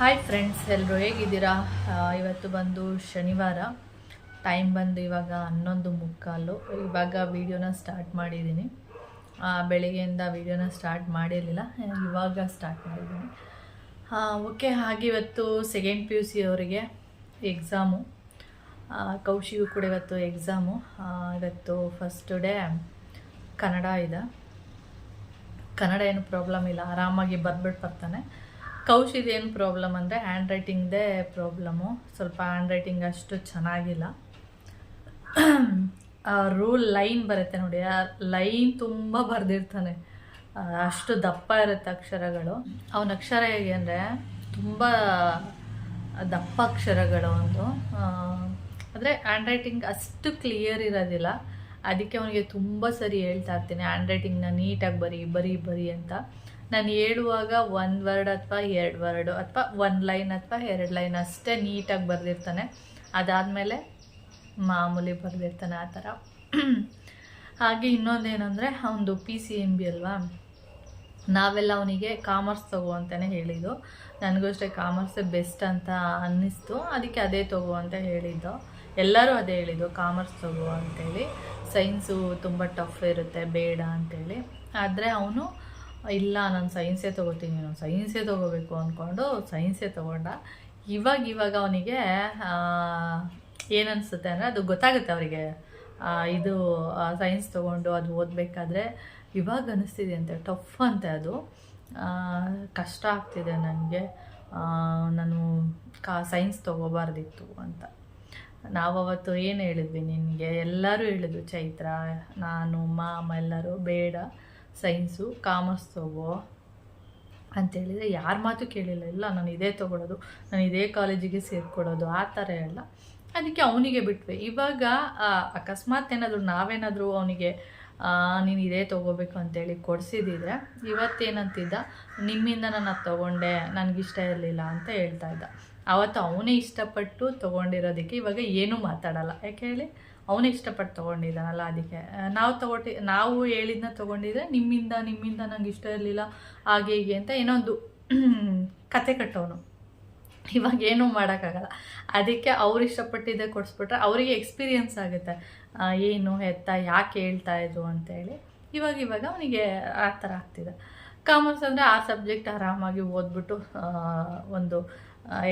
Hi friends, ಎಲ್ಲರೂ ಹೇಗಿದ್ದೀರಾ? ಇವತ್ತು ಬಂದು ಶನಿವಾರ, ಟೈಮ್ ಬಂದು ಇವಾಗ 11:45. ಇವಾಗ ವೀಡಿಯೋನ ಸ್ಟಾರ್ಟ್ ಮಾಡಿದ್ದೀನಿ. ಬೆಳಿಗ್ಗೆಯಿಂದ ವೀಡಿಯೋನ ಸ್ಟಾರ್ಟ್ ಮಾಡಿರಲಿಲ್ಲ, ಇವಾಗ ಸ್ಟಾರ್ಟ್ ಮಾಡಿದ್ದೀನಿ. ಓಕೆ. ಹಾಗೆ ಇವತ್ತು ಸೆಕೆಂಡ್ PUC ಅವರಿಗೆ ಎಕ್ಸಾಮು, ಕೌಶಿಗೂ ಕೂಡ ಇವತ್ತು ಎಕ್ಸಾಮು. ಇವತ್ತು ಫಸ್ಟ್ ಡೇ ಕನ್ನಡ ಇದೆ. ಕನ್ನಡ ಏನು ಪ್ರಾಬ್ಲಮ್ ಇಲ್ಲ, ಆರಾಮಾಗಿ ಬರ್ಬಿಟ್ಟು ಬರ್ತಾನೆ. ಕೌಶಿದು ಏನು ಪ್ರಾಬ್ಲಮ್ ಅಂದರೆ ಹ್ಯಾಂಡ್ ರೈಟಿಂಗ್ದೇ ಪ್ರಾಬ್ಲಮ್ಮು. ಸ್ವಲ್ಪ ಹ್ಯಾಂಡ್ ರೈಟಿಂಗ್ ಅಷ್ಟು ಚೆನ್ನಾಗಿಲ್ಲ. ರೂಲ್ ಲೈನ್ ಬರುತ್ತೆ ನೋಡಿ, ಆ ಲೈನ್ ತುಂಬ ಬರೆದಿರ್ತಾನೆ, ಅಷ್ಟು ದಪ್ಪ ಇರುತ್ತೆ ಅಕ್ಷರಗಳು. ಅವನ ಅಕ್ಷರ ಹೇಗೆ ಅಂದರೆ ತುಂಬ ದಪ್ಪ ಅಕ್ಷರಗಳು ಒಂದು. ಆದರೆ ಹ್ಯಾಂಡ್ ರೈಟಿಂಗ್ ಅಷ್ಟು ಕ್ಲಿಯರ್ ಇರೋದಿಲ್ಲ. ಅದಕ್ಕೆ ಅವನಿಗೆ ತುಂಬ ಸರಿ ಹೇಳ್ತಾ ಇರ್ತೀನಿ, ಹ್ಯಾಂಡ್ ರೈಟಿಂಗ್ನ ನೀಟಾಗಿ ಬರಿ ಅಂತ. ನಾನು ಹೇಳುವಾಗ 1 ವರ್ಡ್ ಅಥವಾ 2 ವರ್ಡು ಅಥವಾ 1 ಲೈನ್ ಅಥವಾ 2 ಲೈನ್ ಅಷ್ಟೇ ನೀಟಾಗಿ ಬರೆದಿರ್ತಾನೆ. ಅದಾದಮೇಲೆ ಮಾಮೂಲಿ ಬರೆದಿರ್ತಾನೆ ಆ ಥರ. ಹಾಗೆ ಇನ್ನೊಂದೇನೆಂದರೆ ಅವನದು PCMB ಅಲ್ವಾ, ನಾವೆಲ್ಲ ಅವನಿಗೆ ಕಾಮರ್ಸ್ ತಗೋ ಅಂತಲೇ ಹೇಳಿದ್ದು. ನನಗೂ ಅಷ್ಟೇ ಕಾಮರ್ಸೇ ಬೆಸ್ಟ್ ಅಂತ ಅನ್ನಿಸ್ತು, ಅದಕ್ಕೆ ಅದೇ ತಗೋ ಅಂತ ಹೇಳಿದ್ದು. ಎಲ್ಲರೂ ಅದೇ ಹೇಳಿದ್ದು, ಕಾಮರ್ಸ್ ತಗೋ ಅಂತೇಳಿ. ಸೈನ್ಸು ತುಂಬ ಟಫ್ ಇರುತ್ತೆ, ಬೇಡ ಅಂತೇಳಿ. ಆದರೆ ಅವನು ಇಲ್ಲ, ನಾನು ಸೈನ್ಸೇ ತೊಗೋತೀನಿ, ನಾನು ಸೈನ್ಸೇ ತೊಗೋಬೇಕು ಅಂದ್ಕೊಂಡು ಸೈನ್ಸೇ ತೊಗೊಂಡ. ಇವಾಗ ಅವನಿಗೆ ಏನನ್ಸುತ್ತೆ ಅಂದರೆ, ಅದು ಗೊತ್ತಾಗುತ್ತೆ ಅವರಿಗೆ, ಇದು ಸೈನ್ಸ್ ತೊಗೊಂಡು ಅದು ಓದಬೇಕಾದ್ರೆ ಇವಾಗ ಅನ್ನಿಸ್ತಿದೆ ಅಂತೆ, ಟಫ್ ಅಂತೆ ಅದು. ಕಷ್ಟ ಆಗ್ತಿದೆ ನನಗೆ, ನಾನು ಸೈನ್ಸ್ ತೊಗೋಬಾರ್ದಿತ್ತು ಅಂತ. ನಾವು ಅವತ್ತು ಏನು ಹೇಳಿದ್ವಿ ನಿನಗೆ? ಎಲ್ಲರೂ ಹೇಳಿದ್ವಿ, ಚೈತ್ರ, ನಾನು, ಮಾಮ ಎಲ್ಲರೂ ಬೇಡ ಸೈನ್ಸು, ಕಾಮರ್ಸ್ ತಗೋ ಅಂತೇಳಿದರೆ ಯಾರ ಮಾತು ಕೇಳಿಲ್ಲ. ಇಲ್ಲ, ನಾನು ಇದೇ ತೊಗೊಳೋದು, ನಾನು ಇದೇ ಕಾಲೇಜಿಗೆ ಸೇರಿಕೊಡೋದು, ಆ ಥರ ಎಲ್ಲ. ಅದಕ್ಕೆ ಅವನಿಗೆ ಬಿಟ್ವಿ. ಇವಾಗ ಅಕಸ್ಮಾತ್ ನಾವೇನಾದರೂ ಅವನಿಗೆ ನೀನು ಇದೇ ತೊಗೋಬೇಕು ಅಂತೇಳಿ ಕೊಡಿಸಿದ್ರೆ, ಇವತ್ತೇನಂತಿದ್ದ, ನಿಮ್ಮಿಂದ ನಾನು ಅದು ತೊಗೊಂಡೆ, ನನಗಿಷ್ಟ ಇರಲಿಲ್ಲ ಅಂತ ಹೇಳ್ತಾ ಇದ್ದ. ಆವತ್ತು ಅವನೇ ಇಷ್ಟಪಟ್ಟು ತೊಗೊಂಡಿರೋದಕ್ಕೆ ಇವಾಗ ಏನೂ ಮಾತಾಡಲ್ಲ. ಯಾಕೆ ಹೇಳಿ, ಅವನೇ ಇಷ್ಟಪಟ್ಟು ತೊಗೊಂಡಿದ್ದಾನಲ್ಲ, ಅದಕ್ಕೆ. ನಾವು ಹೇಳಿದ್ನ ತೊಗೊಂಡಿದ್ರೆ ನಿಮ್ಮಿಂದ ನಂಗೆ ಇಷ್ಟ ಇರಲಿಲ್ಲ, ಹಾಗೆ ಹೀಗೆ ಅಂತ ಏನೊಂದು ಕತೆ ಕಟ್ಟೋನು. ಇವಾಗ ಏನೂ ಮಾಡೋಕ್ಕಾಗಲ್ಲ. ಅದಕ್ಕೆ ಅವ್ರು ಇಷ್ಟಪಟ್ಟಿದ್ದೆ ಕೊಡಿಸ್ಬಿಟ್ರೆ ಅವರಿಗೆ ಎಕ್ಸ್ಪೀರಿಯನ್ಸ್ ಆಗುತ್ತೆ, ಏನು ಎತ್ತ ಯಾಕೆ ಹೇಳ್ತಾ ಇದ್ರು ಅಂತೇಳಿ. ಇವಾಗ ಅವನಿಗೆ ಆ ಥರ ಆಗ್ತಿದೆ. ಕಾಮರ್ಸ್ ಅಂದರೆ ಆ ಸಬ್ಜೆಕ್ಟ್ ಆರಾಮಾಗಿ ಓದ್ಬಿಟ್ಟು ಒಂದು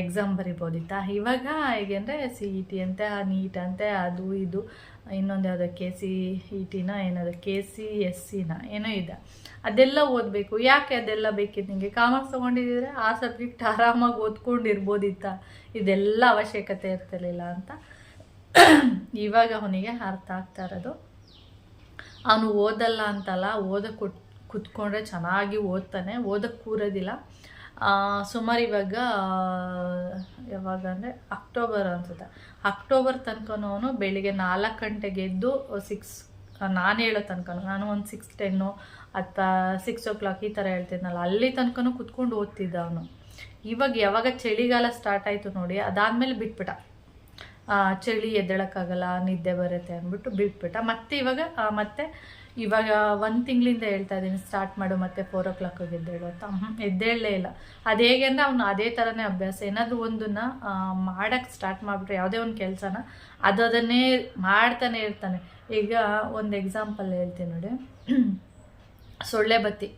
ಎಕ್ಸಾಮ್ ಬರಿಬೋದಿತ್ತಾ. ಇವಾಗ ಹೇಗೆ ಅಂದರೆ CET ಅಂತೆ, ನೀಟ್ ಅಂತೆ, ಅದು ಇದು ಇನ್ನೊಂದು ಯಾವುದೋ KCETನ ಏನದು KCSEನ ಏನೋ ಇದೆ, ಅದೆಲ್ಲ ಓದಬೇಕು. ಯಾಕೆ ಅದೆಲ್ಲ ಬೇಕಿತ್ತು ನಿಮಗೆ? ಕಾಮರ್ಸ್ ತೊಗೊಂಡಿದ್ದರೆ ಆ ಸಬ್ಜೆಕ್ಟ್ ಆರಾಮಾಗಿ ಓದ್ಕೊಂಡಿರ್ಬೋದಿತ್ತ, ಇದೆಲ್ಲ ಅವಶ್ಯಕತೆ ಇರ್ತಿರ್ಲಿಲ್ಲ ಅಂತ ಇವಾಗ ಅವನಿಗೆ ಅರ್ಥ ಆಗ್ತಾ ಇರೋದು. ಅವನು ಓದಲ್ಲ ಅಂತಲ್ಲ, ಕುತ್ಕೊಂಡ್ರೆ ಚೆನ್ನಾಗಿ ಓದ್ತಾನೆ, ಓದಕ್ಕೆ ಕೂರೋದಿಲ್ಲ. ಸುಮಾರು ಇವಾಗ ಯಾವಾಗ ಅಂದರೆ ಅಕ್ಟೋಬರ್ ಅನಿಸುತ್ತೆ, ಅಕ್ಟೋಬರ್ ತನಕನೂ ಅವನು ಬೆಳಿಗ್ಗೆ 4 ಗಂಟೆಗೆ ಎದ್ದು ನಾನು ಹೇಳೋ ತನಕ, ನಾನು ಒಂದು 6:10 ಅಥವಾ 6 o'clock ಈ ಥರ ಹೇಳ್ತಿದ್ನಲ್ಲ, ಅಲ್ಲಿ ತನಕನೂ ಕುತ್ಕೊಂಡು ಓದ್ತಿದ್ದ ಅವನು. ಇವಾಗ ಯಾವಾಗ ಚಳಿಗಾಲ ಸ್ಟಾರ್ಟ್ ಆಯಿತು ನೋಡಿ, ಅದಾದಮೇಲೆ ಬಿಟ್ಬಿಟ್ಟ. ಚಳಿ ಎದ್ದೇಳೋಕ್ಕಾಗಲ್ಲ, ನಿದ್ದೆ ಬರುತ್ತೆ ಅಂದ್ಬಿಟ್ಟು ಬಿಟ್ಬಿಟ್ಟ. ಮತ್ತೆ ಇವಾಗ 1 ತಿಂಗಳಿಂದ ಹೇಳ್ತಾ ಇದ್ದೀನಿ, ಸ್ಟಾರ್ಟ್ ಮಾಡು ಮತ್ತೆ 4 o'clock ಎದ್ದೇಳು ಅಂತ. ಎದ್ದೇಳಲೇ ಇಲ್ಲ. ಅದು ಹೇಗೆ ಅಂದರೆ ಅವನು ಅದೇ ಥರನೇ ಅಭ್ಯಾಸ. ಏನಾದರೂ ಒಂದನ್ನು ಮಾಡೋಕ್ಕೆ ಸ್ಟಾರ್ಟ್ ಮಾಡಿಬಿಟ್ರೆ, ಯಾವುದೇ ಒಂದು ಕೆಲಸನ ಅದನ್ನೇ ಮಾಡ್ತಾನೆ ಇರ್ತಾನೆ. ಈಗ ಒಂದು ಎಕ್ಸಾಂಪಲ್ ಹೇಳ್ತೀನಿ ನೋಡಿ, ಸೊಳ್ಳೆ ಬತ್ತಿ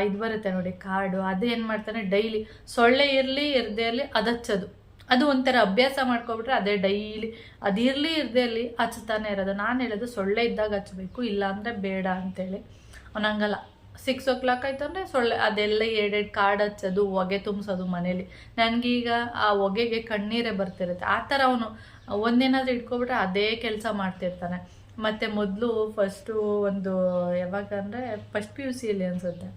ಇದು ಬರುತ್ತೆ ನೋಡಿ, ಕಾರ್ಡು, ಅದೇನು ಮಾಡ್ತಾನೆ ಡೈಲಿ, ಸೊಳ್ಳೆ ಇರಲಿ ಇರದೇ ಇರಲಿ ಅದು ಹಚ್ಚೋದು. ಅದು ಒಂಥರ ಅಭ್ಯಾಸ ಮಾಡ್ಕೊಬಿಟ್ರೆ ಅದೇ ಡೈಲಿ, ಅದಿರಲಿ ಇರದೇ ಇರಲಿ ಹಚ್ತಾನೆ ಇರೋದು. ನಾನು ಹೇಳೋದು ಸೊಳ್ಳೆ ಇದ್ದಾಗ ಹಚ್ಚಬೇಕು, ಇಲ್ಲಾಂದರೆ ಬೇಡ ಅಂತೇಳಿ. ಅವನಂಗಲ್ಲ, 6 o'clock ಆಯಿತು ಅಂದರೆ ಸೊಳ್ಳೆ ಅದೆಲ್ಲ 2 ಕಾರ್ಡ್ ಹಚ್ಚೋದು, ಹೊಗೆ ತುಂಬಿಸೋದು ಮನೇಲಿ. ನನಗೀಗ ಆ ಹೊಗೆಗೆ ಕಣ್ಣೀರೇ ಬರ್ತಿರುತ್ತೆ. ಆ ಥರ ಅವನು ಒಂದೇನಾದರೂ ಇಟ್ಕೊಬಿಟ್ರೆ ಅದೇ ಕೆಲಸ ಮಾಡ್ತಿರ್ತಾನೆ. ಮತ್ತು ಮೊದಲು ಫಸ್ಟು ಒಂದು ಯಾವಾಗ ಅಂದರೆ ಫಸ್ಟ್ PUCಯಲ್ಲಿ ಅನಿಸುತ್ತೆ,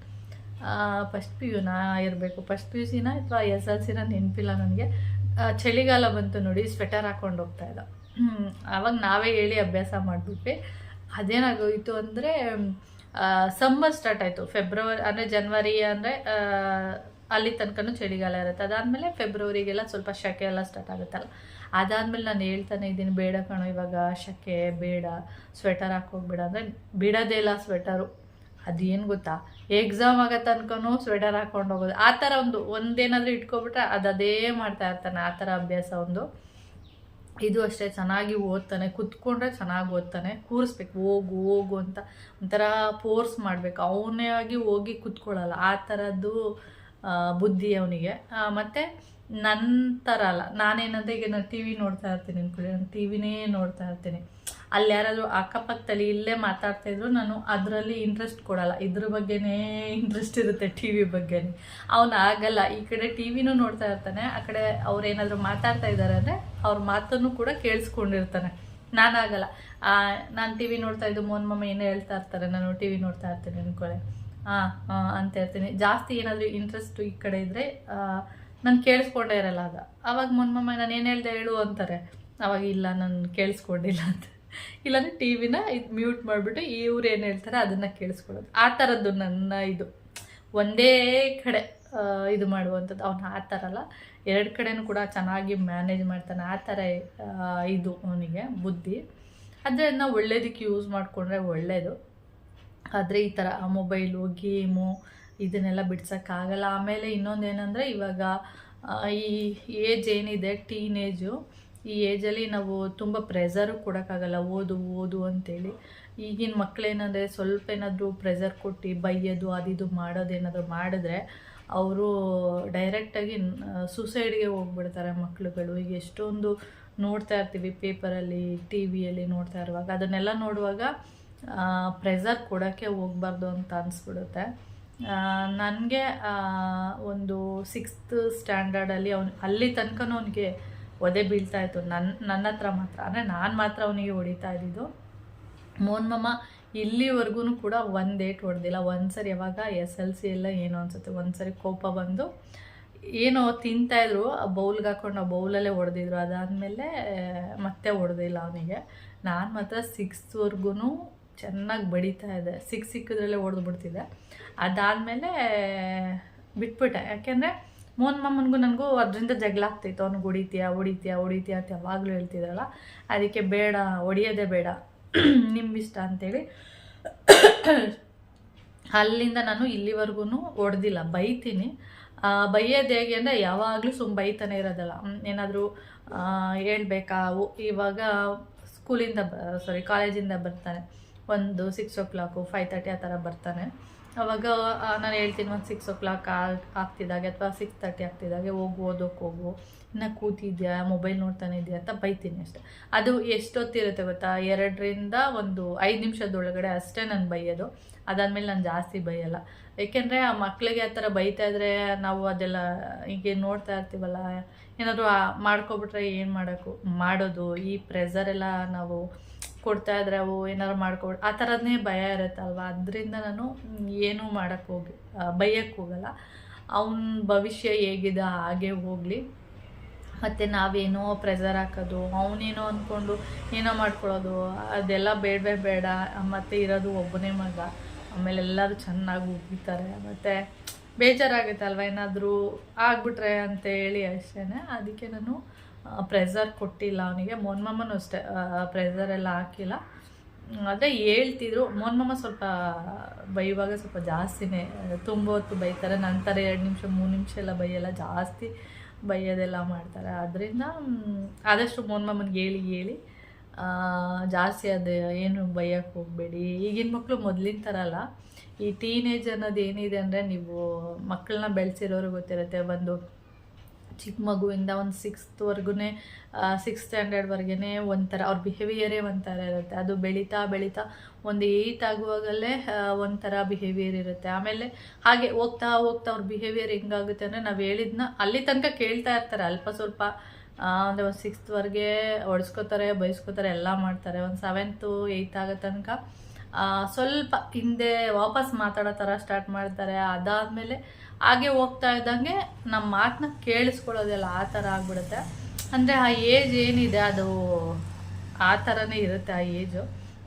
ಫಸ್ಟ್ PUನ ಇರಬೇಕು, ಫಸ್ಟ್ PUCನ ಅಥವಾ SLCನ ನೆನಪಿಲ್ಲ ನನಗೆ. ಚಳಿಗಾಲ ಬಂತು ನೋಡಿ, ಸ್ವೆಟರ್ ಹಾಕ್ಕೊಂಡು ಹೋಗ್ತಾ ಇದ್ದ. ಆವಾಗ ನಾವೇ ಹೇಳಿ ಅಭ್ಯಾಸ ಮಾಡಿಬಿಟ್ವಿ. ಅದೇನಾಗೋಯಿತು ಅಂದರೆ ಸಮ್ಮರ್ ಸ್ಟಾರ್ಟ್ ಆಯಿತು. ಫೆಬ್ರವರಿ ಅಂದರೆ ಜನವರಿ ಅಂದರೆ ಅಲ್ಲಿ ತನಕನೂ ಚಳಿಗಾಲ ಇರುತ್ತೆ. ಅದಾದಮೇಲೆ ಫೆಬ್ರವರಿಗೆಲ್ಲ ಸ್ವಲ್ಪ ಸೆಕೆ ಎಲ್ಲ ಸ್ಟಾರ್ಟ್ ಆಗುತ್ತಲ್ಲ. ಅದಾದಮೇಲೆ ನಾನು ಹೇಳ್ತಾನೆ ಇದ್ದೀನಿ, ಬೇಡ ಕಣೋ ಇವಾಗ ಸೆಕೆ ಬೇಡ, ಸ್ವೆಟರ್ ಹಾಕೋಗ್ಬೇಡ ಅಂದರೆ ಬಿಡೋದೇ ಇಲ್ಲ ಸ್ವೆಟರು. ಅದು ಏನು ಗೊತ್ತಾ, ಎಕ್ಸಾಮ್ ಆಗೋ ತನಕನೂ ಸ್ವೆಟರ್ ಹಾಕ್ಕೊಂಡು ಹೋಗೋದು, ಆ ಥರ ಒಂದೇನಾದರೂ ಇಟ್ಕೊಬಿಟ್ರೆ ಅದೇ ಮಾಡ್ತಾ ಇರ್ತಾನೆ, ಆ ಥರ ಅಭ್ಯಾಸ ಒಂದು. ಇದು ಅಷ್ಟೇ, ಚೆನ್ನಾಗಿ ಓದ್ತಾನೆ, ಕುತ್ಕೊಂಡ್ರೆ ಚೆನ್ನಾಗಿ ಓದ್ತಾನೆ. ಕೂರಿಸ್ಬೇಕು, ಹೋಗು ಹೋಗು ಅಂತ ಒಂಥರ ಫೋರ್ಸ್ ಮಾಡಬೇಕು, ಅವನೇ ಆಗಿ ಹೋಗಿ ಕುತ್ಕೊಳ್ಳಲ್ಲ, ಆ ಥರದ್ದು ಬುದ್ಧಿ ಅವನಿಗೆ. ಮತ್ತು ನನ್ನ ಥರ ಅಲ್ಲ, ನಾನೇನಂದರೆ ಈಗ ನಾನು ಟಿ ವಿ ನೋಡ್ತಾ ಇರ್ತೀನಿ ಅಂದ್ಕೊಳ್ಳಿ, ನಾನು ಟಿ ವಿನೇ ನೋಡ್ತಾ ಇರ್ತೀನಿ, ಅಲ್ಲಿ ಯಾರಾದರೂ ಅಕ್ಕಪಕ್ಕದಲ್ಲಿ ಇಲ್ಲೇ ಮಾತಾಡ್ತಾಯಿದ್ರು ನಾನು ಅದರಲ್ಲಿ ಇಂಟ್ರೆಸ್ಟ್ ಕೊಡಲ್ಲ, ಇದ್ರ ಬಗ್ಗೆನೇ ಇಂಟ್ರೆಸ್ಟ್ ಇರುತ್ತೆ, ಟಿ ವಿ ಬಗ್ಗೆನೇ. ಅವನು ಆಗಲ್ಲ, ಈ ಕಡೆ ಟಿ ವಿನೂ ನೋಡ್ತಾ ಇರ್ತಾನೆ, ಆ ಕಡೆ ಅವ್ರು ಏನಾದರೂ ಮಾತಾಡ್ತಾ ಇದ್ದಾರೆ ಅಂದರೆ ಅವ್ರ ಮಾತನ್ನು ಕೂಡ ಕೇಳಿಸ್ಕೊಂಡಿರ್ತಾನೆ. ನಾನಾಗಲ್ಲ, ನಾನು ಟಿ ವಿ ನೋಡ್ತಾ ಇದ್ದು ಮೋಹನ್ ಮಾಮ ಏನೋ ಹೇಳ್ತಾ ಇರ್ತಾರೆ, ನಾನು ಟಿ ವಿ ನೋಡ್ತಾ ಇರ್ತೀನಿ ಅಂದ್ಕೊಳ್ಳಿ, ಅಂತ ಇರ್ತೀನಿ. ಜಾಸ್ತಿ ಏನಾದರೂ ಇಂಟ್ರೆಸ್ಟು ಈ ಕಡೆ ಇದ್ದರೆ ನಾನು ಕೇಳಿಸ್ಕೊಂಡೇ ಇರಲ್ಲ. ಆವಾಗ ಮೋಹನ್ ಮಾಮ ನಾನು ಏನು ಹೇಳ್ದೆ ಹೇಳು ಅಂತಾರೆ, ಆವಾಗ ಇಲ್ಲ ನಾನು ಕೇಳಿಸ್ಕೊಂಡಿಲ್ಲ ಅಂತ, ಇಲ್ಲಾಂದರೆ ಟಿ ವಿನ ಮ್ಯೂಟ್ ಮಾಡಿಬಿಟ್ಟು ಇವ್ರು ಏನು ಹೇಳ್ತಾರೆ ಅದನ್ನು ಕೇಳಿಸ್ಕೊಳ್ಳೋದು, ಆ ಥರದ್ದು ನನ್ನ ಇದು. ಒಂದೇ ಕಡೆ ಇದು ಮಾಡುವಂಥದ್ದು. ಅವನು ಆ ಥರ ಅಲ್ಲ, ಎರಡು ಕಡೆನೂ ಕೂಡ ಚೆನ್ನಾಗಿ ಮ್ಯಾನೇಜ್ ಮಾಡ್ತಾನೆ, ಆ ಥರ ಇದು ಅವನಿಗೆ ಬುದ್ಧಿ. ಆದರೆ ಅದನ್ನ ಒಳ್ಳೇದಕ್ಕೆ ಯೂಸ್ ಮಾಡಿಕೊಂಡ್ರೆ ಒಳ್ಳೆಯದು. ಆದರೆ ಈ ಥರ ಮೊಬೈಲು, ಗೇಮು ಇದನ್ನೆಲ್ಲ ಬಿಡ್ಸೋಕ್ಕಾಗಲ್ಲ. ಆಮೇಲೆ ಇನ್ನೊಂದು ಏನಂದರೆ, ಇವಾಗ ಈ ಏಜ್ ಏನಿದೆ ಟೀನೇಜು, ಈ ಏಜಲ್ಲಿ ನಾವು ತುಂಬ ಪ್ರೆಸರು ಕೊಡೋಕ್ಕಾಗಲ್ಲ, ಓದು ಓದು ಅಂತೇಳಿ. ಈಗಿನ ಮಕ್ಕಳೇನಂದರೆ ಸ್ವಲ್ಪ ಏನಾದರೂ ಪ್ರೆಸರ್ ಕೊಟ್ಟು ಬೈಯೋದು ಅದಿದು ಮಾಡೋದೇನಾದರೂ ಮಾಡಿದ್ರೆ ಅವರು ಡೈರೆಕ್ಟಾಗಿ ಸೂಸೈಡ್ಗೆ ಹೋಗ್ಬಿಡ್ತಾರೆ ಮಕ್ಕಳುಗಳು. ಈಗ ಎಷ್ಟೊಂದು ನೋಡ್ತಾ ಇರ್ತೀವಿ ಪೇಪರಲ್ಲಿ, ಟಿ ವಿಯಲ್ಲಿ ನೋಡ್ತಾ ಇರುವಾಗ, ಅದನ್ನೆಲ್ಲ ನೋಡುವಾಗ ಪ್ರೆಸರ್ ಕೊಡೋಕ್ಕೆ ಹೋಗ್ಬಾರ್ದು ಅಂತ ಅನಿಸ್ಬಿಡುತ್ತೆ. ನನಗೆ ಒಂದು 6th ಸ್ಟ್ಯಾಂಡರ್ಡಲ್ಲಿ ಅಲ್ಲಿ ತನಕನೂ ಅವನಿಗೆ ಒದೆ ಬೀಳ್ತಾಯಿತ್ತು, ನನ್ನ ಹತ್ರ ಮಾತ್ರ, ಅಂದರೆ ನಾನು ಮಾತ್ರ ಅವನಿಗೆ ಹೊಡಿತಾ ಇದ್ದಿದ್ದು. ಮೋಹನ್ ಮಾಮ ಇಲ್ಲಿವರೆಗೂ ಕೂಡ ಒಂದೇಟು ಹೊಡೆದಿಲ್ಲ. ಒಂದು ಸರಿ ಯಾವಾಗ SLC ಎಲ್ಲ ಏನೋ ಅನಿಸುತ್ತೆ, ಒಂದು ಸರಿ ಕೋಪ ಬಂದು ಏನೋ ತಿಂತಾಯಿದ್ರು, ಆ ಬೌಲ್ಗೆ ಹಾಕೊಂಡು ಆ ಬೌಲಲ್ಲೇ ಹೊಡೆದಿದ್ರು. ಅದಾದಮೇಲೆ ಮತ್ತೆ ಹೊಡೆದಿಲ್ಲ ಅವನಿಗೆ. ನಾನು ಮಾತ್ರ 6thವರೆಗೂ ಚೆನ್ನಾಗಿ ಬಡಿತಾ ಇದ್ದೆ, ಸಿಕ್ಕಿದ್ರಲ್ಲೇ ಹೊಡೆದ್ಬಿಡ್ತಿದ್ದೆ. ಅದಾದಮೇಲೆ ಬಿಟ್ಬಿಟ್ಟೆ, ಯಾಕೆಂದರೆ ಮೋಹನ್ ಮಾಮನಿಗೂ ನನಗೂ ಅದರಿಂದ ಜಗಳ ಆಗ್ತಿತ್ತು. ಅವ್ನಿಗೆ ಹೊಡಿತೀಯಾ ಅಂತ ಯಾವಾಗಲೂ ಹೇಳ್ತಿದ್ರಲ್ಲ, ಅದಕ್ಕೆ ಬೇಡ, ಹೊಡಿಯೋದೇ ಬೇಡ, ನಿಮ್ಮಿಷ್ಟ ಅಂತೇಳಿ ಅಲ್ಲಿಂದ ನಾನು ಇಲ್ಲಿವರೆಗೂ ಹೊಡೆದಿಲ್ಲ. ಬೈತೀನಿ, ಬೈಯೋದು ಹೇಗೆ ಅಂದರೆ ಯಾವಾಗಲೂ ಬೈತಾನೆ ಇರೋದಲ್ಲ. ಏನಾದರೂ ಹೇಳ್ಬೇಕಾ, ಇವಾಗ ಕಾಲೇಜಿಂದ ಬರ್ತಾನೆ, ಒಂದು 6 o'clock 5:30 ಆ ಥರ ಬರ್ತಾನೆ. ಅವಾಗ ನಾನು ಹೇಳ್ತೀನಿ, ಒಂದು 6 o'clock ಆಗ್ತಿದ್ದಾಗೆ ಅಥವಾ 6:30 ಆಗ್ತಿದ್ದಾಗೆ ಹೋಗು, ಓದೋಕ್ಕೆ ಹೋಗು, ಇನ್ನು ಕೂತಿದ್ಯಾ, ಮೊಬೈಲ್ ನೋಡ್ತಾನೆ ಇದೆಯಾ ಅಂತ ಬೈತೀನಿ ಅಷ್ಟೆ. ಅದು ಎಷ್ಟೊತ್ತಿರುತ್ತೆ ಗೊತ್ತಾ, 2ರಿಂದ 5 ನಿಮಿಷದೊಳಗಡೆ ಅಷ್ಟೇ ನಾನು ಬೈಯೋದು. ಅದಾದಮೇಲೆ ನಾನು ಜಾಸ್ತಿ ಬೈಯಲ್ಲ. ಏಕೆಂದರೆ ಆ ಮಕ್ಕಳಿಗೆ ಆ ಥರ ಬೈತಾ ಇದ್ರೆ ನಾವು ಅದೆಲ್ಲ ಹೀಗೆ ನೋಡ್ತಾ ಇರ್ತೀವಲ್ಲ, ಏನಾದರೂ ಮಾಡ್ಕೊಬಿಟ್ರೆ ಏನು ಮಾಡೋದು, ಈ ಪ್ರೆಸರೆಲ್ಲ ನಾವು ಕೊಡ್ತಾಯಿದ್ರೆ ಅವು ಏನಾದ್ರು ಮಾಡ್ಕೊಬಿಟ್ಟು ಆ ಥರದ್ದೇ ಭಯ ಇರುತ್ತಲ್ವ. ಅದರಿಂದ ನಾನು ಏನೂ ಬೈಯಕ್ಕೆ ಹೋಗಲ್ಲ. ಅವನ ಭವಿಷ್ಯ ಹೇಗಿದೆ ಹಾಗೆ ಹೋಗಲಿ. ಮತ್ತು ನಾವೇನೋ ಪ್ರೆಸರ್ ಹಾಕೋದು, ಅವನೇನೋ ಅಂದ್ಕೊಂಡು ಏನೋ ಮಾಡ್ಕೊಳ್ಳೋದು, ಅದೆಲ್ಲ ಬೇಡ. ಮತ್ತು ಇರೋದು ಒಬ್ಬನೇ ಮಗ, ಆಮೇಲೆ ಎಲ್ಲರೂ ಚೆನ್ನಾಗಿ ಉಗಿತಾರೆ, ಮತ್ತು ಬೇಜಾರಾಗುತ್ತೆ ಅಲ್ವ ಏನಾದರೂ ಆಗಿಬಿಟ್ರೆ ಅಂತೇಳಿ ಅಷ್ಟೇ. ಅದಕ್ಕೆ ನಾನು ಪ್ರೆಸರ್ ಕೊಟ್ಟಿಲ್ಲ ಅವನಿಗೆ. ಮೋಹನ್ ಮಾಮನೂ ಅಷ್ಟೇ ಪ್ರೆಸರೆಲ್ಲ ಹಾಕಿಲ್ಲ. ಅದೇ ಹೇಳ್ತಿದ್ರು, ಮೋಹನ್ ಮಾಮ ಸ್ವಲ್ಪ ಬೈಯುವಾಗ ಸ್ವಲ್ಪ ಜಾಸ್ತಿನೇ, ತುಂಬ ಹೊತ್ತು ಬೈತಾರೆ. ನಂತರ 2 ನಿಮಿಷ 3 ನಿಮಿಷ ಎಲ್ಲ ಬೈಯಲ್ಲ, ಜಾಸ್ತಿ ಬೈಯೋದೆಲ್ಲ ಮಾಡ್ತಾರೆ. ಅದರಿಂದ ಆದಷ್ಟು ಮೋಹನ್ ಮಾಮನಿಗೆ ಹೇಳಿ ಜಾಸ್ತಿ ಅದು ಏನು ಬೈಯೋಕ್ಕೆ ಹೋಗಬೇಡಿ. ಈಗಿನ ಮಕ್ಕಳು ಮೊದಲಿನ ಥರ ಅಲ್ಲ. ಈ ಟೀನೇಜ್ ಅನ್ನೋದು ಏನಿದೆ ಅಂದರೆ, ನೀವು ಮಕ್ಕಳನ್ನ ಬೆಳೆಸಿರೋರು ಗೊತ್ತಿರುತ್ತೆ, ಒಂದು ಚಿಕ್ಕ ಮಗುವಿಂದ ಒಂದು 6thವರೆಗೂ 6th ಸ್ಟ್ಯಾಂಡರ್ಡ್ವರೆಗೇ ಒಂಥರ ಅವ್ರ ಬಿಹೇವಿಯರೇ ಒಂಥರ ಇರುತ್ತೆ. ಅದು ಬೆಳೀತಾ ಒಂದು 8 ಆಗುವಾಗಲೇ ಒಂಥರ ಬಿಹೇವಿಯರ್ ಇರುತ್ತೆ. ಆಮೇಲೆ ಹಾಗೆ ಹೋಗ್ತಾ ಅವ್ರ ಬಿಹೇವಿಯರ್ ಹೆಂಗಾಗುತ್ತೆ ಅಂದರೆ, ನಾವು ಹೇಳಿದ್ನ ಅಲ್ಲಿ ತನಕ ಕೇಳ್ತಾ ಇರ್ತಾರೆ, ಅಲ್ಪ ಸ್ವಲ್ಪ ಅಂದರೆ ಒಂದು 6thವರೆಗೆ ಹೊಡೆಸ್ಕೋತಾರೆ, ಬೈಸ್ಕೋತಾರೆ, ಎಲ್ಲ ಮಾಡ್ತಾರೆ. ಒಂದು 7th 8th ಆಗೋ ತನಕ ಸ್ವಲ್ಪ ಹಿಂದೆ ವಾಪಸ್ ಮಾತಾಡೋ ಥರ ಸ್ಟಾರ್ಟ್ ಮಾಡ್ತಾರೆ. ಅದಾದಮೇಲೆ ಹಾಗೆ ಹೋಗ್ತಾ ಇದ್ದಂಗೆ ನಮ್ಮ ಮಾತನ್ನ ಕೇಳಿಸ್ಕೊಳ್ಳೋದೆಲ್ಲ ಆ ಥರ ಆಗಿಬಿಡುತ್ತೆ. ಅಂದರೆ ಆ ಏಜ್ ಏನಿದೆ ಅದು ಆ ಥರನೇ ಇರುತ್ತೆ. ಆ ಏಜು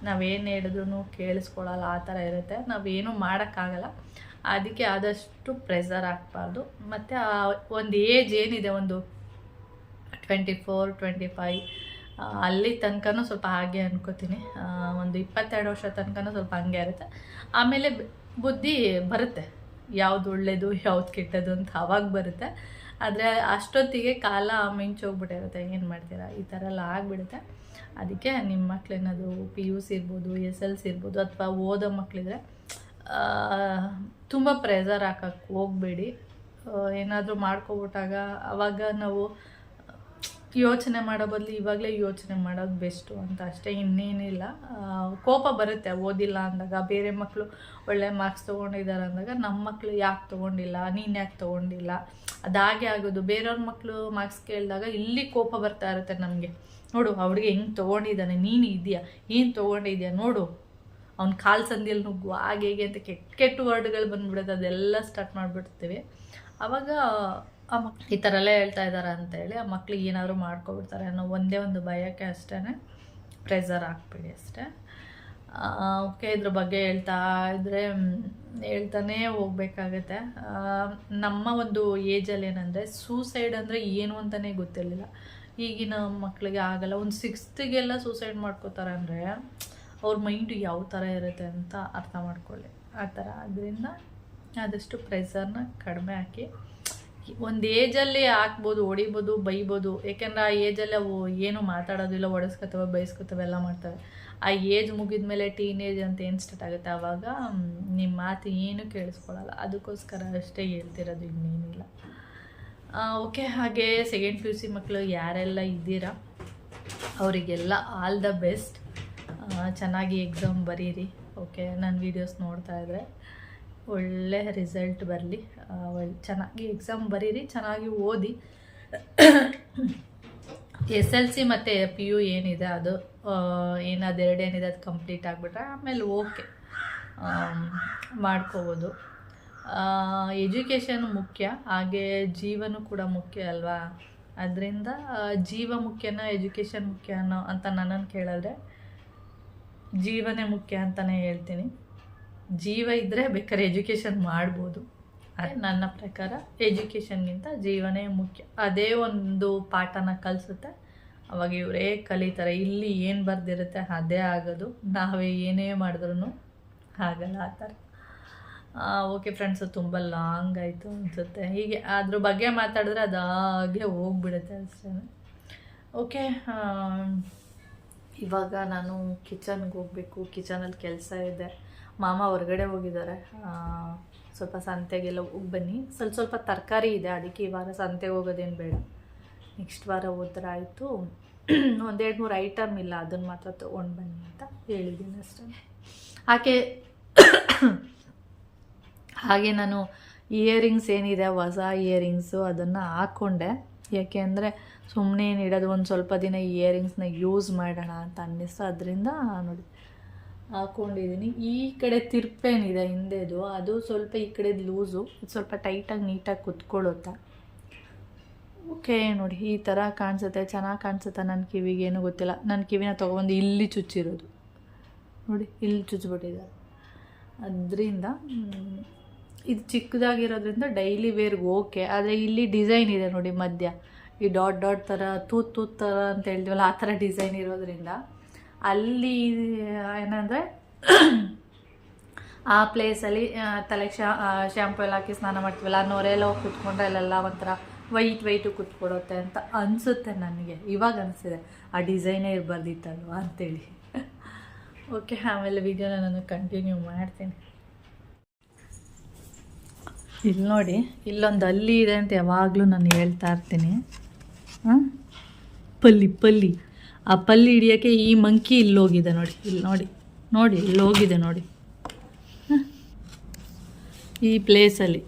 ನಾವೇನು ಹೇಳಿದ್ರು ಕೇಳಿಸ್ಕೊಳ್ಳಲ್ಲ, ಆ ಥರ ಇರುತ್ತೆ. ನಾವೇನು ಮಾಡೋಕ್ಕಾಗಲ್ಲ. ಅದಕ್ಕೆ ಆದಷ್ಟು ಪ್ರೆಸರ್ ಹಾಕ್ಬಾರ್ದು. ಮತ್ತು ಒಂದು ಏಜ್ ಏನಿದೆ, ಒಂದು 24 25 ಅಲ್ಲಿ ತನಕನೂ ಸ್ವಲ್ಪ ಹಾಗೆ ಅನ್ಕೋತೀನಿ. ಒಂದು 22 ವರ್ಷ ತನಕನೂ ಸ್ವಲ್ಪ ಹಂಗೆ ಇರುತ್ತೆ. ಆಮೇಲೆ ಬುದ್ಧಿ ಬರುತ್ತೆ, ಯಾವ್ದು ಒಳ್ಳೇದು ಯಾವ್ದು ಕೆಟ್ಟದ್ದು ಅಂತ ಅವಾಗ ಬರುತ್ತೆ. ಆದರೆ ಅಷ್ಟೊತ್ತಿಗೆ ಕಾಲ ಮಿಂಚೋಗ್ಬಿಟ್ಟಿರುತ್ತೆ, ಏನು ಮಾಡ್ತೀರಾ, ಈ ಥರ ಎಲ್ಲ ಆಗಿಬಿಡುತ್ತೆ. ಅದಕ್ಕೆ ನಿಮ್ಮ ಮಕ್ಕಳೇನಾದರೂ PUC ಇರ್ಬೋದು, SLC ಇರ್ಬೋದು, ಅಥವಾ ಓದೋ ಮಕ್ಕಳಿದ್ರೆ ತುಂಬ ಪ್ರೆಸರ್ ಹಾಕಕ್ಕೆ ಹೋಗಬೇಡಿ. ಏನಾದರೂ ಮಾಡ್ಕೊಬಿಟ್ಟಾಗ ಆವಾಗ ನಾವು ಯೋಚನೆ ಮಾಡೋ ಬದಲು ಇವಾಗಲೇ ಯೋಚನೆ ಮಾಡೋದು ಬೆಸ್ಟು ಅಂತ ಅಷ್ಟೇ, ಇನ್ನೇನಿಲ್ಲ. ಕೋಪ ಬರುತ್ತೆ ಓದಿಲ್ಲ ಅಂದಾಗ. ಬೇರೆ ಮಕ್ಕಳು ಒಳ್ಳೆ ಮಾರ್ಕ್ಸ್ ತೊಗೊಂಡಿದ್ದಾರೆ ಅಂದಾಗ ನಮ್ಮ ಮಕ್ಕಳು ಯಾಕೆ ತೊಗೊಂಡಿಲ್ಲ, ನೀನು ಯಾಕೆ ತೊಗೊಂಡಿಲ್ಲ, ಅದಾಗೆ ಆಗೋದು. ಬೇರೆಯವ್ರ ಮಕ್ಕಳು ಮಾರ್ಕ್ಸ್ ಕೇಳಿದಾಗ ಇಲ್ಲಿ ಕೋಪ ಬರ್ತಾ ಇರುತ್ತೆ ನಮಗೆ. ನೋಡು ಅವ್ರಿಗೆ ಹೆಂಗೆ ತೊಗೊಂಡಿದ್ದಾನೆ, ನೀನು ಇದೆಯಾ, ಏನು ತೊಗೊಂಡಿದ್ಯಾ ನೋಡು, ಅವ್ನ ಕಾಲು ಸಂದಿಯಲ್ಲಿ ನುಗ್ಗು, ಹಾಗೆ ಹೇಗೆ ಅಂತ ಕೆಟ್ಟ ವರ್ಡ್ಗಳು ಬಂದುಬಿಡುತ್ತೆ. ಅದೆಲ್ಲ ಸ್ಟಾರ್ಟ್ ಮಾಡಿಬಿಡ್ತೀವಿ. ಆವಾಗ ಆ ಈ ಥರ ಎಲ್ಲ ಹೇಳ್ತಾ ಇದ್ದಾರೆ ಅಂತೇಳಿ ಆ ಮಕ್ಳಿಗೆ ಏನಾದರೂ ಮಾಡ್ಕೊಬಿಡ್ತಾರೆ ಅನ್ನೋ ಒಂದೇ ಒಂದು ಭಯಕ್ಕೆ ಅಷ್ಟೇ ಪ್ರೆಸರ್ ಹಾಕ್ಬೇಡಿ ಅಷ್ಟೇ. ಓಕೆ, ಇದ್ರ ಬಗ್ಗೆ ಹೇಳ್ತಾನೇ ಹೋಗ್ಬೇಕಾಗತ್ತೆ. ನಮ್ಮ ಒಂದು ಏಜಲ್ಲಿ ಏನಂದರೆ ಸೂಸೈಡ್ ಅಂದರೆ ಏನು ಅಂತಲೇ ಗೊತ್ತಿರಲಿಲ್ಲ. ಈಗಿನ ಮಕ್ಕಳಿಗೆ ಆಗಲ್ಲ. ಒಂದು 6th ಸೂಸೈಡ್ ಮಾಡ್ಕೋತಾರೆ ಅಂದರೆ ಅವ್ರ ಮೈಂಡು ಯಾವ ಥರ ಇರುತ್ತೆ ಅಂತ ಅರ್ಥ ಮಾಡ್ಕೊಳ್ಳಿ. ಆ ಥರ ಅದರಿಂದ ಆದಷ್ಟು ಪ್ರೆಸರ್ನ ಕಡಿಮೆ ಹಾಕಿ. ಒಂದು ಏಜಲ್ಲಿ ಹಾಕ್ಬೋದು, ಹೊಡಿಬೋದು, ಬೈಬೋದು. ಏಕೆಂದರೆ ಆ ಏಜಲ್ಲಿ ಅವು ಏನು ಮಾತಾಡೋದಿಲ್ಲ, ಹೊಡೆಸ್ಕೊತವೆ, ಬೈಸ್ಕೊತವೆ, ಎಲ್ಲ ಮಾಡ್ತವೆ. ಆ ಏಜ್ ಮುಗಿದ ಮೇಲೆ ಟೀನೇಜ್ ಅಂತ ಏನು ಸ್ಟಾರ್ಟ್ ಆಗುತ್ತೆ, ಆವಾಗ ನಿಮ್ಮ ಮಾತು ಏನು ಕೇಳಿಸ್ಕೊಳ್ಳಲ್ಲ. ಅದಕ್ಕೋಸ್ಕರ ಅಷ್ಟೇ ಹೇಳ್ತಿರೋದು, ಇನ್ನೇನಿಲ್ಲ. ಓಕೆ, ಹಾಗೆ ಸೆಕೆಂಡ್ PUC ಮಕ್ಕಳು ಯಾರೆಲ್ಲ ಇದ್ದೀರಾ ಅವರಿಗೆಲ್ಲ ಆಲ್ ದ ಬೆಸ್ಟ್. ಚೆನ್ನಾಗಿ ಎಕ್ಸಾಮ್ ಬರೀರಿ. ಓಕೆ, ನನ್ನ ವೀಡಿಯೋಸ್ ನೋಡ್ತಾ ಇದ್ದರೆ ಒಳ್ಳೆ ರಿಸಲ್ಟ್ ಬರಲಿ. ಚೆನ್ನಾಗಿ ಎಕ್ಸಾಮ್ ಬರೀರಿ, ಚೆನ್ನಾಗಿ ಓದಿ. SLC ಮತ್ತು PU ಏನಿದೆ ಅದು ಅದೆರಡೇನಿದೆ ಅದು ಕಂಪ್ಲೀಟ್ ಆಗಿಬಿಟ್ರೆ ಆಮೇಲೆ ಓಕೆ ಮಾಡ್ಕೋಬೋದು. ಎಜುಕೇಷನ್ ಮುಖ್ಯ, ಹಾಗೆ ಜೀವನೂ ಕೂಡ ಮುಖ್ಯ ಅಲ್ವಾ. ಅದರಿಂದ ಜೀವ ಮುಖ್ಯನ ಎಜುಕೇಷನ್ ಮುಖ್ಯನೋ ಅಂತ ನನ್ನನ್ನು ಕೇಳಿದ್ರೆ ಜೀವನೇ ಮುಖ್ಯ ಅಂತಲೇ ಹೇಳ್ತೀನಿ. ಜೀವ ಇದ್ದರೆ ಬೇಕಾದ್ರೆ ಎಜುಕೇಷನ್ ಮಾಡ್ಬೋದು. ಅದೇ ನನ್ನ ಪ್ರಕಾರ ಎಜುಕೇಷನ್ಗಿಂತ ಜೀವನೇ ಮುಖ್ಯ. ಅದೇ ಒಂದು ಪಾಠನ ಕಲಿಸುತ್ತೆ. ಅವಾಗ ಇವರೇ ಕಲಿತಾರೆ. ಇಲ್ಲಿ ಏನು ಬರೆದಿರುತ್ತೆ ಅದೇ ಆಗೋದು, ನಾವೇ ಏನೇ ಮಾಡಿದ್ರೂ ಆಗಲ್ಲ ಆ ಥರ. ಓಕೆ ಫ್ರೆಂಡ್ಸು, ತುಂಬ ಲಾಂಗ್ ಆಯಿತು ಅನಿಸುತ್ತೆ. ಹೀಗೆ ಅದ್ರ ಬಗ್ಗೆ ಮಾತಾಡಿದ್ರೆ ಅದಾಗೆ ಹೋಗ್ಬಿಡುತ್ತೆ ಅಷ್ಟೇ. ಓಕೆ, ಇವಾಗ ನಾನು ಕಿಚನ್ಗೆ ಹೋಗಬೇಕು. ಕಿಚನಲ್ಲಿ ಕೆಲಸ ಇದೆ. ಮಾಮ ಹೊರಗಡೆ ಹೋಗಿದ್ದಾರೆ. ಸ್ವಲ್ಪ ಸಂತೆಗೆಲ್ಲ ಹೋಗಿ ಬನ್ನಿ. ಸ್ವಲ್ಪ ತರಕಾರಿ ಇದೆ, ಅದಕ್ಕೆ ಈ ವಾರ ಸಂತೆಗೆ ಹೋಗೋದೇನು ಬೇಡ, ನೆಕ್ಸ್ಟ್ ವಾರ ಹೋದ್ರೆ ಆಯಿತು. 1-2-3 ಐಟಮ್ ಇಲ್ಲ, ಅದನ್ನು ಮಾತ್ರ ತೊಗೊಂಡು ಬನ್ನಿ ಅಂತ ಹೇಳಿದ್ದೀನಿ ಅಷ್ಟೇ. ಹಾಗೆ ನಾನು ಇಯರಿಂಗ್ಸ್ ಏನಿದೆ ಹೊಸ ಇಯರಿಂಗ್ಸು ಅದನ್ನು ಹಾಕ್ಕೊಂಡೆ. ಯಾಕೆ ಅಂದರೆ ಸುಮ್ಮನೆ ಏನಿಡೋದು, ಒಂದು ಸ್ವಲ್ಪ ದಿನ ಇಯರಿಂಗ್ಸ್ನ ಯೂಸ್ ಮಾಡೋಣ ಅಂತ ಅನ್ನಿಸ್ತು. ಅದರಿಂದ ನೋಡಿ ಹಾಕ್ಕೊಂಡಿದ್ದೀನಿ. ಈ ಕಡೆ ತಿರ್ಪೇನಿದೆ ಹಿಂದೆದು, ಅದು ಸ್ವಲ್ಪ ಈ ಕಡೆದು ಲೂಸು, ಸ್ವಲ್ಪ ಟೈಟಾಗಿ ನೀಟಾಗಿ ಕುತ್ಕೊಳ್ಳುತ್ತೆ. ಓಕೆ ನೋಡಿ, ಈ ಥರ ಕಾಣಿಸುತ್ತೆ, ಚೆನ್ನಾಗಿ ಕಾಣಿಸುತ್ತೆ. ನನ್ನ ಕಿವಿಗೇನು ಗೊತ್ತಿಲ್ಲ, ನನ್ನ ಕಿವಿನ ತೊಗೊಬಂದು ಇಲ್ಲಿ ಚುಚ್ಚಿರೋದು ನೋಡಿ, ಇಲ್ಲಿ ಚುಚ್ಚಿಬಿಟ್ಟಿದ್ದಾರೆ. ಅದರಿಂದ ಇದು ಚಿಕ್ಕದಾಗಿರೋದ್ರಿಂದ ಡೈಲಿ ವೇರ್ಗೆ ಓಕೆ. ಆದರೆ ಇಲ್ಲಿ ಡಿಸೈನ್ ಇದೆ ನೋಡಿ ಮಧ್ಯ, ಈ ಡಾಟ್ ಥರ ತೂತ್ ಥರ ಅಂತ ಹೇಳ್ತೀವಲ್ಲ, ಆ ಥರ ಡಿಸೈನ್ ಇರೋದ್ರಿಂದ ಅಲ್ಲಿ ಏನಂದರೆ ಆ ಪ್ಲೇಸಲ್ಲಿ ತಲೆಗೆ ಶ್ಯಾಂಪು ಎಲ್ಲ ಹಾಕಿ ಸ್ನಾನ ಮಾಡ್ತೀವಲ್ಲ, ಆ ನೊರೆಲ್ಲ ಹೋಗಿ ಕುತ್ಕೊಂಡ್ರೆ ಅಲ್ಲೆಲ್ಲ ಒಂಥರ ವೈಟು ಕುತ್ಕೊಡುತ್ತೆ ಅಂತ ಅನಿಸುತ್ತೆ ನನಗೆ. ಇವಾಗ ಅನಿಸಿದೆ ಆ ಡಿಸೈನೇ ಇರಬಾರ್ದಿತ್ತಲ್ವ ಅಂಥೇಳಿ. ಓಕೆ, ಆಮೇಲೆ ವೀಡಿಯೋನ ನಾನು ಕಂಟಿನ್ಯೂ ಮಾಡ್ತೀನಿ. ಇಲ್ಲಿ ನೋಡಿ, ಇಲ್ಲೊಂದು ಹಲ್ಲಿ ಇದೆ ಅಂತ ಯಾವಾಗಲೂ ನಾನು ಹೇಳ್ತಾ ಇರ್ತೀನಿ. ಪಲ್ಲಿ ಆ ಪಲ್ಲಿ ಹಿಡಿಯೋಕ್ಕೆ ಈ ಮಂಕಿ ಇಲ್ಲೋಗಿದೆ ನೋಡಿ, ಇಲ್ಲಿ ಇಲ್ಲೋಗಿದೆ ನೋಡಿ, ಈ ಪ್ಲೇಸಲ್ಲಿ.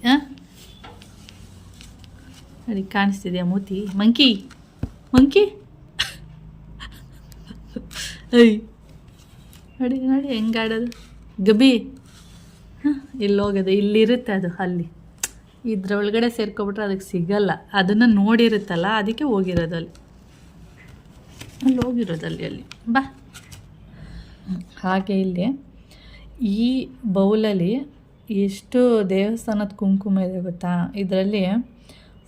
ನೋಡಿ ಕಾಣಿಸ್ತಿದೆಯಾ ಮೂತಿ? ಮಂಕಿ ಐ ನೋಡಿ ಹೆಂಗಾಡೋದು, ಗಬಿ. ಇಲ್ಲೋಗಿದೆ, ಇಲ್ಲಿರುತ್ತೆ ಅದು ಅಲ್ಲಿ. ಇದ್ರೊಳಗಡೆ ಸೇರ್ಕೊಬಿಟ್ರೆ ಅದಕ್ಕೆ ಸಿಗಲ್ಲ. ಅದನ್ನು ನೋಡಿರುತ್ತಲ್ಲ, ಅದಕ್ಕೆ ಹೋಗಿರೋದು ಅಲ್ಲಿ ಬಾ. ಹಾಗೆ ಇಲ್ಲಿ ಈ ಬೌಲಲ್ಲಿ ಎಷ್ಟು ದೇವಸ್ಥಾನದ ಕುಂಕುಮ ಇದೆ ಗೊತ್ತಾ? ಇದರಲ್ಲಿ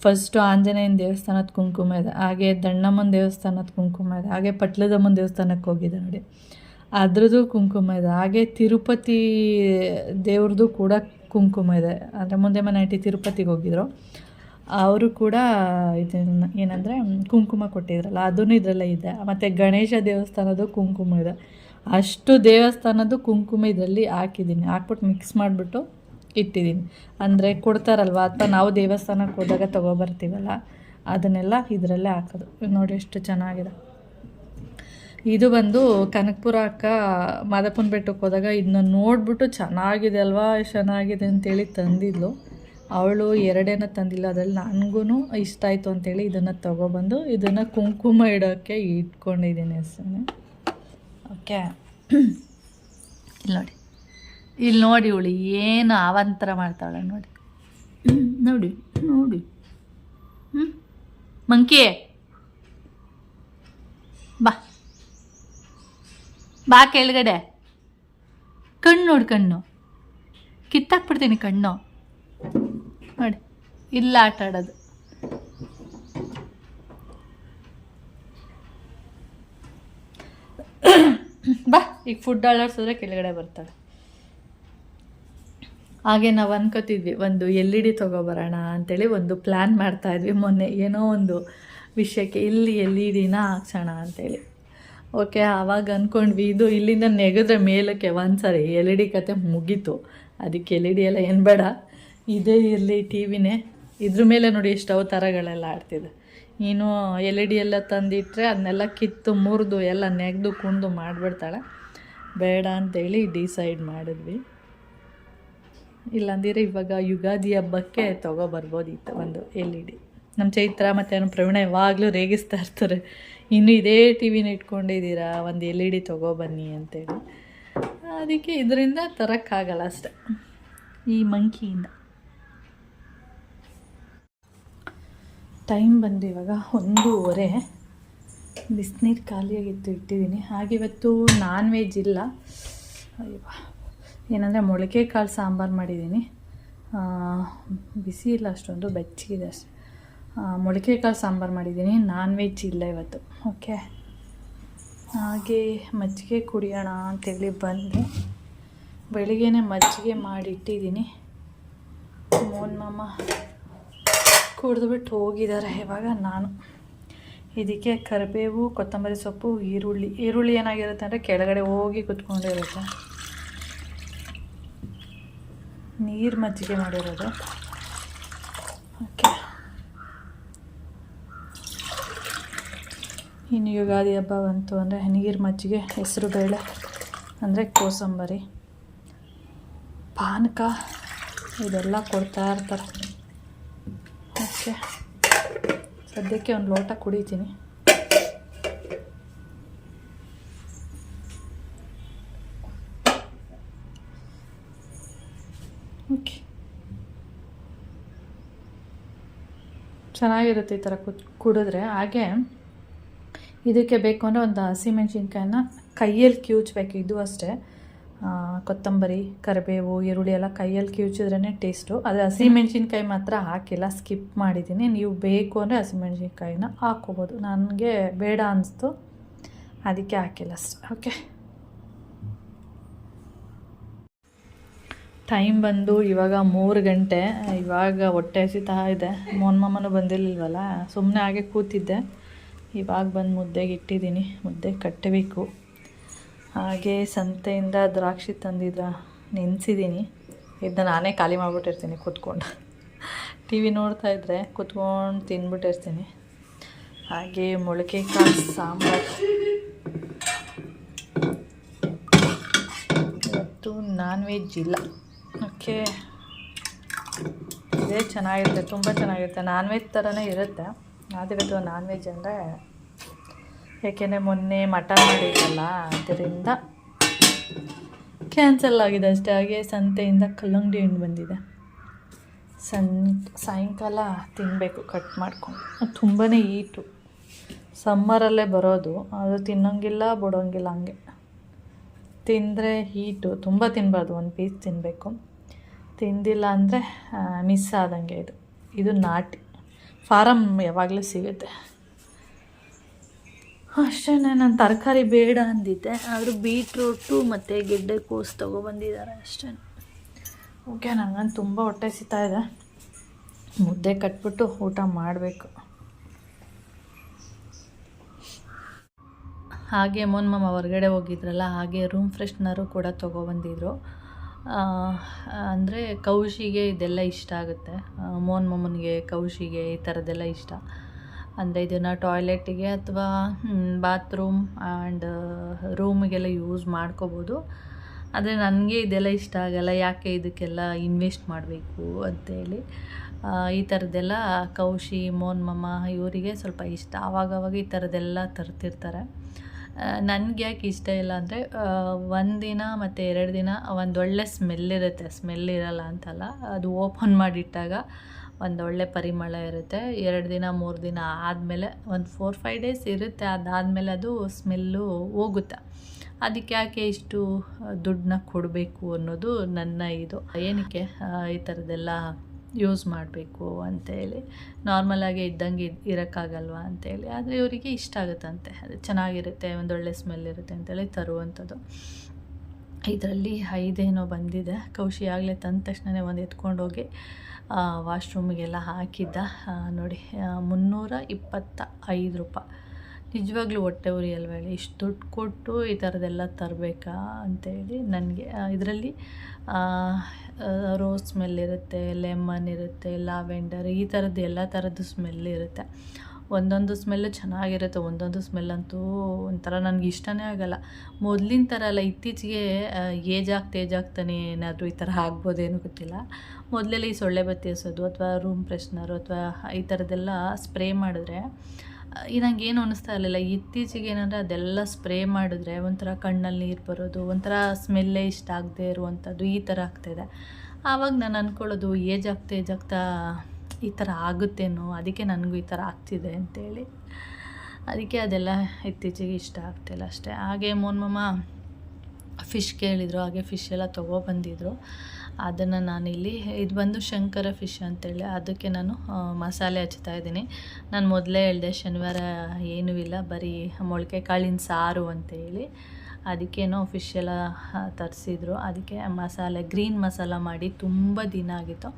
ಫಸ್ಟು ಆಂಜನೇಯನ ದೇವಸ್ಥಾನದ ಕುಂಕುಮ ಇದೆ, ಹಾಗೆ ದಣ್ಣಮ್ಮನ ದೇವಸ್ಥಾನದ ಕುಂಕುಮ ಇದೆ, ಹಾಗೆ ಪಟ್ಲದಮ್ಮನ ದೇವಸ್ಥಾನಕ್ಕೆ ಹೋಗಿದೆ ನೋಡಿ. ಅದ್ರದ್ದು ಕುಂಕುಮ ಇದೆ. ಹಾಗೆ ತಿರುಪತಿ ದೇವ್ರದ್ದು ಕೂಡ ಕುಂಕುಮ ಇದೆ. ಅಂದರೆ ಮುಂದೆ ಮನೆ ಆಂಟಿ ತಿರುಪತಿಗೆ ಹೋಗಿದ್ರು, ಅವರು ಕೂಡ ಇದನ್ನು ಏನಂದರೆ ಕುಂಕುಮ ಕೊಟ್ಟಿದ್ರಲ್ಲ, ಅದೂ ಇದರಲ್ಲೇ ಇದೆ. ಮತ್ತು ಗಣೇಶ ದೇವಸ್ಥಾನದ್ದು ಕುಂಕುಮ ಇದೆ. ಅಷ್ಟು ದೇವಸ್ಥಾನದ್ದು ಕುಂಕುಮ ಇದರಲ್ಲಿ ಹಾಕಿದ್ದೀನಿ. ಹಾಕ್ಬಿಟ್ಟು ಮಿಕ್ಸ್ ಮಾಡಿಬಿಟ್ಟು ಇಟ್ಟಿದ್ದೀನಿ. ಅಂದರೆ ಕೊಡ್ತಾರಲ್ವ, ಅಥವಾ ನಾವು ದೇವಸ್ಥಾನಕ್ಕೆ ಹೋದಾಗ ತೊಗೊಬರ್ತೀವಲ್ಲ, ಅದನ್ನೆಲ್ಲ ಇದರಲ್ಲೇ ಹಾಕೋದು. ನೋಡಿ ಎಷ್ಟು ಚೆನ್ನಾಗಿದೆ. ಇದು ಬಂದು ಕನಕಪುರ ಅಕ್ಕ ಮಾದಪ್ಪನ ಬೆಟ್ಟಕ್ಕೆ ಹೋದಾಗ ಇದನ್ನ ನೋಡಿಬಿಟ್ಟು ಚೆನ್ನಾಗಿದೆ ಅಲ್ವಾ, ಚೆನ್ನಾಗಿದೆ ಅಂತೇಳಿ ತಂದಿದ್ಲು. ಅವಳು ಎರಡೇನ ತಂದಿಲ್ಲ, ಅದರಲ್ಲಿ ನನಗೂ ಇಷ್ಟ ಆಯಿತು ಅಂತೇಳಿ ಇದನ್ನು ತೊಗೊಬಂದು ಇದನ್ನು ಕುಂಕುಮ ಇಡೋಕ್ಕೆ ಇಟ್ಕೊಂಡಿದ್ದೀನಿ ಅಷ್ಟೇ. ಓಕೆ, ಇಲ್ಲಿ ನೋಡಿ ಇವಳು ಏನು ಅವಂತರ ಮಾಡ್ತಾಳೆ ನೋಡಿ. ನೋಡಿ ನೋಡಿ, ಮಂಕಿ ಬಾ ಬಾ ಕೆಳಗಡೆ. ಕಣ್ಣು ನೋಡಿ, ಕಣ್ಣು ಕಿತ್ತಾಕ್ಬಿಡ್ತೀನಿ ಕಣ್ಣು ನೋಡಿ. ಇಲ್ಲ ಆಟ ಆಡೋದು. ಬಾ, ಈಗ ಫುಡ್ ಅಳಾಡ್ಸಿದ್ರೆ ಕೆಳಗಡೆ ಬರ್ತಾಳೆ. ಹಾಗೆ ನಾವು ಅನ್ಕೋತಿದ್ವಿ ಒಂದು LED ತೊಗೊಬರೋಣ ಅಂಥೇಳಿ ಒಂದು ಪ್ಲ್ಯಾನ್ ಮಾಡ್ತಾಯಿದ್ವಿ ಮೊನ್ನೆ, ಏನೋ ಒಂದು ವಿಷಯಕ್ಕೆ ಇಲ್ಲಿ LED ಹಾಕ್ಸೋಣ ಅಂಥೇಳಿ. ಓಕೆ, ಆವಾಗ ಅಂದ್ಕೊಂಡ್ವಿ ಇದು ಇಲ್ಲಿಂದ ನೆಗೆದ್ರೆ ಮೇಲಕ್ಕೆ ಒಂದ್ಸರಿ LED ಕತೆ ಮುಗೀತು. ಅದಕ್ಕೆ LED ಎಲ್ಲ ಏನು ಬೇಡ, ಇದೇ ಇರಲಿ ಟಿವಿನೇ. ಇದ್ರ ಮೇಲೆ ನೋಡಿ ಸ್ಟವ್ ಥರಗಳೆಲ್ಲ ಆಡ್ತಿದೆ. ನೀನು LED ಎಲ್ಲ ತಂದಿಟ್ಟರೆ ಅದನ್ನೆಲ್ಲ ಕಿತ್ತು ಮುರಿದು ಎಲ್ಲ ನೆಗೆದು ಕುಂದು ಮಾಡಿಬಿಡ್ತಾಳೆ. ಬೇಡ ಅಂತೇಳಿ ಡಿಸೈಡ್ ಮಾಡಿದ್ವಿ. ಇಲ್ಲಾಂದಿದ್ರೆ ಇವಾಗ ಯುಗಾದಿ ಹಬ್ಬಕ್ಕೆ ತೊಗೊಬರ್ಬೋದಿತ್ತು ಒಂದು LED. ನಮ್ಮ ಚೈತ್ರ ಮತ್ತು ಪ್ರವೀಣ ಯಾವಾಗಲೂ ರೇಗಿಸ್ತಾ ಇರ್ತಾರೆ, ಇನ್ನು ಇದೇ ಟಿವಿನ ಇಟ್ಕೊಂಡಿದ್ದೀರಾ, ಒಂದು LED ತೊಗೊಬನ್ನಿ ಅಂತೇಳಿ. ಅದಕ್ಕೆ ಇದರಿಂದ ತರೋಕ್ಕಾಗಲ್ಲ ಅಷ್ಟೆ, ಈ ಮಂಕಿಯಿಂದ. ಟೈಮ್ ಬಂದು ಇವಾಗ 1:30. ಬಿಸಿನೀರು ಖಾಲಿಯಾಗಿತ್ತು, ಇಟ್ಟಿದ್ದೀನಿ. ಹಾಗೆ ಇವತ್ತು ನಾನ್ ವೆಜ್ ಇಲ್ಲ. ಏನಂದರೆ ಮೊಳಕೆ ಕಾಳು ಸಾಂಬಾರು ಮಾಡಿದ್ದೀನಿ. ಬಿಸಿ ಇಲ್ಲ, ಅಷ್ಟೊಂದು ಬೆಚ್ಚಗಿದೆ ಅಷ್ಟೆ. ಮೊಳಕೆ ಕಾಳು ಸಾಂಬಾರು ಮಾಡಿದ್ದೀನಿ, ನಾನ್ ವೆಜ್ ಇಲ್ಲ ಇವತ್ತು. ಓಕೆ, ಹಾಗೆ ಮಜ್ಜಿಗೆ ಕುಡಿಯೋಣ ಅಂತೇಳಿ ಬಂದೆ. ಬೆಳಿಗ್ಗೆನೇ ಮಜ್ಜಿಗೆ ಮಾಡಿಟ್ಟಿದ್ದೀನಿ. ಮೋಹನ್ ಮಾಮ ಕುಡಿದ್ಬಿಟ್ಟು ಹೋಗಿದ್ದಾರೆ. ಇವಾಗ ನಾನು ಇದಕ್ಕೆ ಕರಿಬೇವು, ಕೊತ್ತಂಬರಿ ಸೊಪ್ಪು, ಈರುಳ್ಳಿ ಏನಾಗಿರುತ್ತೆ ಅಂದರೆ ಕೆಳಗಡೆ ಹೋಗಿ ಕುತ್ಕೊಂಡಿರುತ್ತೆ. ನೀರು ಮಜ್ಜಿಗೆ ಮಾಡಿರೋದು. ಓಕೆ, ಇನ್ನು ಯುಗಾದಿ ಹಬ್ಬ ಬಂತು ಅಂದರೆ ನೀರು ಮಜ್ಜಿಗೆ, ಹೆಸರು ಬೇಳೆ ಅಂದರೆ ಕೋಸಂಬರಿ, ಪಾನಕ ಇದೆಲ್ಲ ಕೊಡ್ತಾ ಇರ್ತಾರೆ. ಓಕೆ, ಸದ್ಯಕ್ಕೆ ಒಂದು ಲೋಟ ಕುಡಿತೀನಿ. ಓಕೆ, ಚೆನ್ನಾಗಿರುತ್ತೆ ಈ ಥರ ಕುಡಿದ್ರೆ. ಹಾಗೆ ಇದಕ್ಕೆ ಬೇಕು ಅಂದರೆ ಒಂದು ಹಸಿಮೆಣ್ಸಿನ್ಕಾಯಿನ ಕೈಯಲ್ಲಿ ಕಿವುಚಬೇಕು. ಇದು ಅಷ್ಟೇ, ಕೊತ್ತಂಬರಿ, ಕರಿಬೇವು, ಈರುಳ್ಳಿ ಎಲ್ಲ ಕೈಯಲ್ಲಿ ಕಿವುಚಿದ್ರೇ ಟೇಸ್ಟು. ಆದರೆ ಹಸಿಮೆಣ್ಸಿನ್ಕಾಯಿ ಮಾತ್ರ ಹಾಕಿಲ್ಲ, ಸ್ಕಿಪ್ ಮಾಡಿದ್ದೀನಿ. ನೀವು ಬೇಕು ಅಂದರೆ ಹಸಿಮೆಣ್ಸಿನ್ಕಾಯಿನ ಹಾಕ್ಕೋಬೋದು. ನನಗೆ ಬೇಡ ಅನ್ನಿಸ್ತು, ಅದಕ್ಕೆ ಹಾಕಿಲ್ಲ ಅಷ್ಟೆ. ಓಕೆ, ಟೈಮ್ ಬಂದು ಇವಾಗ 3 ಗಂಟೆ. ಇವಾಗ ಹೊಟ್ಟೆ ಹಸಿತಾ ಇದೆ. ಮೋಹನ್ ಮಾಮನೂ ಬಂದಿರಲಿಲ್ವಲ್ಲ, ಸುಮ್ಮನೆ ಹಾಗೆ ಕೂತಿದ್ದೆ. ಇವಾಗ ಬಂದು ಮುದ್ದೆಗೆ ಇಟ್ಟಿದ್ದೀನಿ, ಮುದ್ದೆ ಕಟ್ಟಬೇಕು. ಹಾಗೆ ಸಂತೆಯಿಂದ ದ್ರಾಕ್ಷಿ ತಂದಿದ್ದ ನೆನೆಸಿದ್ದೀನಿ. ಇದನ್ನ ನಾನೇ ಖಾಲಿ ಮಾಡಿಬಿಟ್ಟಿರ್ತೀನಿ ಕೂತ್ಕೊಂಡು. TV ನೋಡ್ತಾಯಿದ್ರೆ ಕೂತ್ಕೊಂಡು ತಿಂದ್ಬಿಟ್ಟಿರ್ತೀನಿ. ಹಾಗೆ ಮೊಳಕೆ ಕಾಳು ಸಾಂಬಾರು. ಇವತ್ತು ನಾನ್ ವೆಜ್ ಇಲ್ಲ. ಓಕೆ, ಇದೇ ಚೆನ್ನಾಗಿರುತ್ತೆ, ತುಂಬ ಚೆನ್ನಾಗಿರುತ್ತೆ. ನಾನ್ ವೆಜ್ ಥರನೇ ಇರುತ್ತೆ. ಆದರೆ ಇವತ್ತು ನಾನ್ ವೆಜ್ ಅಂದರೆ ಏಕೆಂದರೆ ಮೊನ್ನೆ ಮಟನ್ ಮಾಡಿದ್ದಲ್ಲ, ಅದರಿಂದ ಕ್ಯಾನ್ಸಲ್ ಆಗಿದೆ ಅಷ್ಟೇ. ಹಾಗೆ ಸಂತೆಯಿಂದ ಕಲ್ಲಂಗಡಿ ಹಣ್ಣು ಬಂದಿದೆ. ಸಾಯಂಕಾಲ ತಿನ್ನಬೇಕು ಕಟ್ ಮಾಡ್ಕೊಂಡು. ತುಂಬಾ ಹೀಟು, ಸಮ್ಮರಲ್ಲೇ ಬರೋದು, ಅದು ತಿನ್ನೋಂಗಿಲ್ಲ ಬಿಡೋಂಗಿಲ್ಲ. ಹಂಗೆ ತಿಂದರೆ ಹೀಟು, ತುಂಬ ತಿನ್ನಬಾರ್ದು, ಒಂದು ಪೀಸ್ ತಿನ್ನಬೇಕು. ತಿಂದಿಲ್ಲ ಅಂದರೆ ಮಿಸ್ ಆದಂಗೆ. ಇದು ನಾಟಿ, ಫಾರಮ್ ಯಾವಾಗಲೂ ಸಿಗುತ್ತೆ. ಅಷ್ಟೇ, ನಾನು ತರಕಾರಿ ಬೇಡ ಅಂದಿದ್ದೆ, ಆದರೂ ಬೀಟ್ರೂಟು ಮತ್ತು ಗೆಡ್ಡೆಕೋಸು ತೊಗೊಬಂದಿದ್ದಾರೆ ಅಷ್ಟೇ. ಓಕೆ, ನನಗಂತೂ ತುಂಬ ಹೊಟ್ಟೆ ಸಿಗ್ತಾ ಇದೆ. ಮುದ್ದೆ ಕಟ್ಬಿಟ್ಟು ಊಟ ಮಾಡಬೇಕು. ಹಾಗೆ ಮೋನ್ ಮಾಮ ಹೊರಗಡೆ ಹೋಗಿದ್ರಲ್ಲ, ಹಾಗೆ ರೂಮ್ ಫ್ರೆಶ್ನರು ಕೂಡ ತೊಗೊಬಂದಿದ್ರು. ಅಂದರೆ ಕೌಶಿಗೆ ಇದೆಲ್ಲ ಇಷ್ಟ ಆಗುತ್ತೆ. ಮೋನ್ ಮಾಮನಿಗೆ, ಕೌಶಿಗೆ ಈ ಥರದ್ದೆಲ್ಲ ಇಷ್ಟ. ಅಂದರೆ ಇದನ್ನು ಟಾಯ್ಲೆಟಿಗೆ ಅಥವಾ ಬಾತ್ರೂಮ್ ಆ್ಯಂಡ್ ರೂಮಿಗೆಲ್ಲ ಯೂಸ್ ಮಾಡ್ಕೋಬೋದು. ಆದರೆ ನನಗೆ ಇದೆಲ್ಲ ಇಷ್ಟ ಆಗಲ್ಲ, ಯಾಕೆ ಇದಕ್ಕೆಲ್ಲ ಇನ್ವೆಸ್ಟ್ ಮಾಡಬೇಕು ಅಂತೇಳಿ. ಈ ಥರದ್ದೆಲ್ಲ ಕೌಶಿ, ಮೋನ್ ಮಾಮ ಇವರಿಗೆ ಸ್ವಲ್ಪ ಇಷ್ಟ. ಆವಾಗವಾಗ ಈ ಥರದ್ದೆಲ್ಲ ತರ್ತಿರ್ತಾರೆ. ನನಗೆ ಯಾಕೆ ಇಷ್ಟ ಇಲ್ಲ ಅಂದರೆ, ಒಂದಿನ ಮತ್ತು 2 ದಿನ ಒಂದೊಳ್ಳೆ ಸ್ಮೆಲ್ಲಿರುತ್ತೆ. ಸ್ಮೆಲ್ ಇರಲ್ಲ ಅಂತಲ್ಲ, ಅದು ಓಪನ್ ಮಾಡಿಟ್ಟಾಗ ಒಂದೊಳ್ಳೆ ಪರಿಮಳ ಇರುತ್ತೆ. 2 ದಿನ 3 ದಿನ ಆದಮೇಲೆ ಒಂದು 4-5 ಡೇಸ್ ಇರುತ್ತೆ. ಅದಾದಮೇಲೆ ಅದು ಸ್ಮೆಲ್ಲು ಹೋಗುತ್ತೆ. ಅದಕ್ಕೆ ಯಾಕೆ ಇಷ್ಟು ದುಡ್ಡನ್ನ ಕೊಡಬೇಕು ಅನ್ನೋದು ನನ್ನ ಇದು. ಏನಕ್ಕೆ ಈ ಥರದ್ದೆಲ್ಲ ಯೂಸ್ ಮಾಡಬೇಕು ಅಂತೇಳಿ, ನಾರ್ಮಲಾಗಿ ಇದ್ದಂಗೆ ಇರೋಕ್ಕಾಗಲ್ವ ಅಂತೇಳಿ. ಆದರೆ ಇವರಿಗೆ ಇಷ್ಟ ಆಗುತ್ತಂತೆ, ಅದು ಚೆನ್ನಾಗಿರುತ್ತೆ, ಒಂದೊಳ್ಳೆ ಸ್ಮೆಲ್ ಇರುತ್ತೆ ಅಂತೇಳಿ ತರುವಂಥದ್ದು. ಇದರಲ್ಲಿ 5 ಏನೋ ಬಂದಿದೆ. ಕೌಶಿ ಆಗಲೇ ತಂದ ತಕ್ಷಣವೇ ಒಂದು ಎತ್ಕೊಂಡೋಗಿ ವಾಶ್ರೂಮಿಗೆಲ್ಲ ಹಾಕಿದ್ದ. ನೋಡಿ, 325 ರೂಪಾಯಿ. ನಿಜವಾಗ್ಲೂ ಹೊಟ್ಟೆ ಉರಿ ಅಲ್ವ ಹೇಳಿ, ಇಷ್ಟು ದುಡ್ಡು ಕೊಟ್ಟು ಈ ಥರದ್ದೆಲ್ಲ ತರಬೇಕಾ ಅಂತೇಳಿ ನನಗೆ. ಇದರಲ್ಲಿ ರೋಸ್ ಸ್ಮೆಲ್ ಇರುತ್ತೆ, ಲೆಮನ್ ಇರುತ್ತೆ, ಲಾವೆಂಡರ್, ಈ ಥರದ್ದು ಎಲ್ಲ ಥರದ್ದು ಸ್ಮೆಲ್ ಇರುತ್ತೆ. ಒಂದೊಂದು ಸ್ಮೆಲ್ಲು ಚೆನ್ನಾಗಿರುತ್ತೆ, ಒಂದೊಂದು ಸ್ಮೆಲ್ಲಂತೂ ಒಂಥರ ನನಗೆ ಇಷ್ಟನೇ ಆಗಲ್ಲ. ಮೊದಲಿನ ಥರ ಅಲ್ಲ, ಇತ್ತೀಚೆಗೆ ಏಜ್ ಆಗ್ತಾನೆ ಏನಾದರೂ ಈ ಥರ ಆಗ್ಬೋದೇನೋ ಗೊತ್ತಿಲ್ಲ. ಮೊದಲೆಲ್ಲ ಈ ಸೊಳ್ಳೆ ಬತ್ತಿ ಹಸೋದು ಅಥವಾ ರೂಮ್ ಫ್ರೆಶ್ನರು ಅಥವಾ ಈ ಥರದ್ದೆಲ್ಲ ಸ್ಪ್ರೇ ಮಾಡಿದ್ರೆ ನಂಗೆ ಏನು ಅನ್ನಿಸ್ತಾ ಇರಲಿಲ್ಲ. ಇತ್ತೀಚೆಗೆ ಏನಂದರೆ ಅದೆಲ್ಲ ಸ್ಪ್ರೇ ಮಾಡಿದ್ರೆ ಒಂಥರ ಕಣ್ಣಲ್ಲಿ ನೀರು ಬರೋದು, ಒಂಥರ ಸ್ಮೆಲ್ಲೇ ಇಷ್ಟ ಆಗದೆ ಇರುವಂಥದ್ದು, ಈ ಥರ ಆಗ್ತಾಯಿದೆ. ಆವಾಗ ನಾನು ಅಂದ್ಕೊಳ್ಳೋದು ಏಜ್ ಆಗ್ತಾ ಈ ಥರ ಆಗುತ್ತೇನೋ, ಅದಕ್ಕೆ ನನಗೂ ಈ ಥರ ಆಗ್ತಿದೆ ಅಂತೇಳಿ. ಅದಕ್ಕೆ ಅದೆಲ್ಲ ಇತ್ತೀಚೆಗೆ ಇಷ್ಟ ಆಗ್ತಿಲ್ಲ ಅಷ್ಟೇ. ಹಾಗೆ ಮೋನ್ ಮಾಮ ಫಿಶ್ ಕೇಳಿದರು, ಹಾಗೆ ಫಿಶ್ ಎಲ್ಲ ತೊಗೊಬಂದಿದ್ರು. ಅದನ್ನು ನಾನಿಲ್ಲಿ, ಇದು ಬಂದು ಶಂಕರ ಫಿಶ್ ಅಂತೇಳಿ, ಅದಕ್ಕೆ ನಾನು ಮಸಾಲೆ ಹಚ್ತಾ ಇದ್ದೀನಿ. ನಾನು ಮೊದಲೇ ಹೇಳಿದೆ, ಶನಿವಾರ ಏನೂ ಇಲ್ಲ, ಬರೀ ಮೊಳಕೆ ಕಾಳಿನ ಸಾರು ಅಂತೇಳಿ. ಅದಕ್ಕೇನೋ ಫಿಶ್ ಎಲ್ಲ ತರಿಸಿದ್ರು. ಅದಕ್ಕೆ ಮಸಾಲೆ, ಗ್ರೀನ್ ಮಸಾಲ ಮಾಡಿ ತುಂಬ ದಿನ ಆಗಿತ್ತು.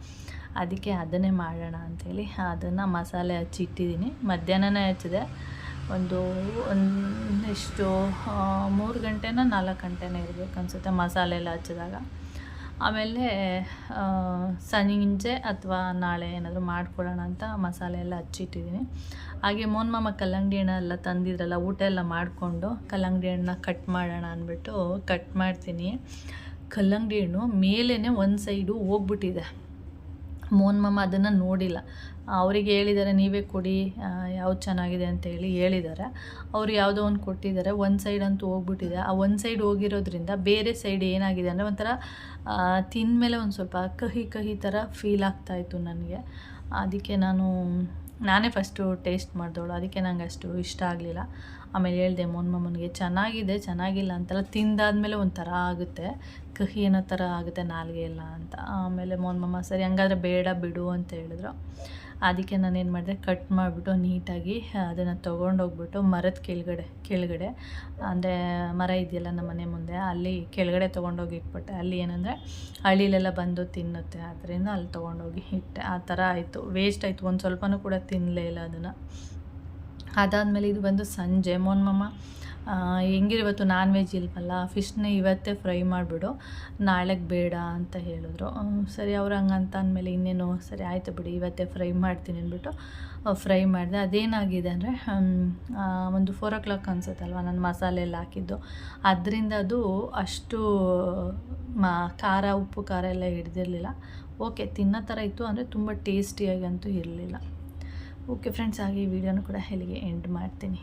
ಅದಕ್ಕೆ ಅದನ್ನೇ ಮಾಡೋಣ ಅಂಥೇಳಿ ಅದನ್ನು ಮಸಾಲೆ ಹಚ್ಚಿಟ್ಟಿದ್ದೀನಿ. ಮಧ್ಯಾಹ್ನನೇ ಹಚ್ಚಿದೆ. ಎಷ್ಟು 3 ಗಂಟೆನ 4 ಗಂಟೆನೇ ಇರಬೇಕು ಅನಿಸುತ್ತೆ ಮಸಾಲೆ ಎಲ್ಲ ಹಚ್ಚಿದಾಗ. ಆಮೇಲೆ ಸಂಜೆ ಅಥವಾ ನಾಳೆ ಏನಾದರೂ ಮಾಡ್ಕೊಳ್ಳೋಣ ಅಂತ ಮಸಾಲೆ ಎಲ್ಲ ಹಚ್ಚಿಟ್ಟಿದ್ದೀನಿ. ಹಾಗೆ ಮೋನ್ ಮಾಮ ಕಲ್ಲಂಗಡಿ ಹಣ್ಣು ಎಲ್ಲ ತಂದಿದ್ರಲ್ಲ, ಊಟ ಎಲ್ಲ ಮಾಡಿಕೊಂಡು ಕಲ್ಲಂಗಡಿ ಹಣ್ಣನ್ನ ಕಟ್ ಮಾಡೋಣ ಅಂದ್ಬಿಟ್ಟು ಕಟ್ ಮಾಡ್ತೀನಿ. ಕಲ್ಲಂಗಡಿ ಹಣ್ಣು ಮೇಲೇ ಒಂದು ಸೈಡು ಹೋಗ್ಬಿಟ್ಟಿದೆ. ಮೋನ್ ಮಾಮ ಅದನ್ನು ನೋಡಿಲ್ಲ. ಅವರಿಗೆ ಹೇಳಿದ್ದಾರೆ, ನೀವೇ ಕೊಡಿ ಯಾವ್ದು ಚೆನ್ನಾಗಿದೆ ಅಂತೇಳಿ ಹೇಳಿದ್ದಾರೆ. ಅವರು ಯಾವುದೋ ಒಂದು ಕೊಟ್ಟಿದ್ದಾರೆ, ಒಂದು ಸೈಡ್ ಅಂತೂ ಹೋಗ್ಬಿಟ್ಟಿದೆ. ಆ ಒಂದು ಸೈಡ್ ಹೋಗಿರೋದ್ರಿಂದ ಬೇರೆ ಸೈಡ್ ಏನಾಗಿದೆ ಅಂದರೆ ಒಂಥರ ತಿಂದಮೇಲೆ ಒಂದು ಸ್ವಲ್ಪ ಕಹಿ ಥರ ಫೀಲ್ ಆಗ್ತಾಯಿತ್ತು ನನಗೆ. ಅದಕ್ಕೆ ನಾನೇ ಫಸ್ಟು ಟೇಸ್ಟ್ ಮಾಡಿದವಳು, ಅದಕ್ಕೆ ನಂಗೆ ಅಷ್ಟು ಇಷ್ಟ ಆಗಲಿಲ್ಲ. ಆಮೇಲೆ ಹೇಳಿದೆ ಮೋನ್ ಮಾಮನಿಗೆ, ಚೆನ್ನಾಗಿಲ್ಲ ಅಂತಲ್ಲ, ತಿಂದಾದ್ಮೇಲೆ ಒಂಥರ ಆಗುತ್ತೆ, ಕಹಿ ಏನೋ ಥರ ಆಗುತ್ತೆ ನಾಲಿಗೆ ಎಲ್ಲ ಅಂತ. ಆಮೇಲೆ ಮೋನ್ ಮಾಮ ಸರಿ ಹಂಗಾದ್ರೆ ಬೇಡ ಬಿಡು ಅಂತ ಹೇಳಿದ್ರು. ಅದಕ್ಕೆ ನಾನೇನು ಮಾಡಿದೆ, ಕಟ್ ಮಾಡಿಬಿಟ್ಟು ನೀಟಾಗಿ ಅದನ್ನು ತೊಗೊಂಡೋಗ್ಬಿಟ್ಟು ಮರದ ಕೆಳಗಡೆ ಅಂದರೆ ಮರ ಇದೆಯಲ್ಲ ನಮ್ಮ ಮನೆ ಮುಂದೆ, ಅಲ್ಲಿ ಕೆಳಗಡೆ ತೊಗೊಂಡೋಗಿ ಇಟ್ಬಿಟ್ಟೆ. ಅಲ್ಲಿ ಏನಂದರೆ ಹಳ್ಳಿಲೆಲ್ಲ ಬಂದು ತಿನ್ನುತ್ತೆ, ಅದರಿಂದ ಅಲ್ಲಿ ತೊಗೊಂಡೋಗಿ ಇಟ್ಟೆ. ಆ ಥರ ಆಯಿತು, ವೇಸ್ಟ್ ಆಯಿತು, ಒಂದು ಸ್ವಲ್ಪನೂ ಕೂಡ ತಿನ್ನಲೇ ಇಲ್ಲ ಅದನ್ನು. ಅದಾದಮೇಲೆ ಇದು ಬಂದು ಸಂಜೆ. ಮೋನ್ ಮಾಮ ಹೆಂಗಿರುವತ್ತು ನಾನ್ ವೆಜ್ ಇಲ್ವಲ್ಲ, ಫಿಶ್ನ ಇವತ್ತೇ ಫ್ರೈ ಮಾಡಿಬಿಡು, ನಾಳೆಗೆ ಬೇಡ ಅಂತ ಹೇಳಿದ್ರು. ಸರಿ, ಅವ್ರು ಹಂಗಂತ ಅಂದಮೇಲೆ ಇನ್ನೇನು, ಸರಿ ಆಯಿತು ಬಿಡಿ ಇವತ್ತೇ ಫ್ರೈ ಮಾಡ್ತೀನಿ ಅಂದ್ಬಿಟ್ಟು ಫ್ರೈ ಮಾಡಿದೆ. ಅದೇನಾಗಿದೆ ಅಂದರೆ ಒಂದು 4 o'clock ಅನಿಸುತ್ತಲ್ವ ನಾನು ಮಸಾಲೆ ಎಲ್ಲ ಹಾಕಿದ್ದು, ಅದರಿಂದ ಅದು ಅಷ್ಟು ಉಪ್ಪು ಖಾರ ಎಲ್ಲ ಹಿಡ್ದಿರಲಿಲ್ಲ. ಓಕೆ, ತಿನ್ನೋ ಥರ ಇತ್ತು, ಅಂದರೆ ತುಂಬ ಟೇಸ್ಟಿಯಾಗಂತೂ ಇರಲಿಲ್ಲ. ಓಕೆ ಫ್ರೆಂಡ್ಸ್, ಹಾಗೆ ಈ ವಿಡಿಯೋನು ಕೂಡ ಇಲ್ಲಿಗೆ ಎಂಡ್ ಮಾಡ್ತೀನಿ.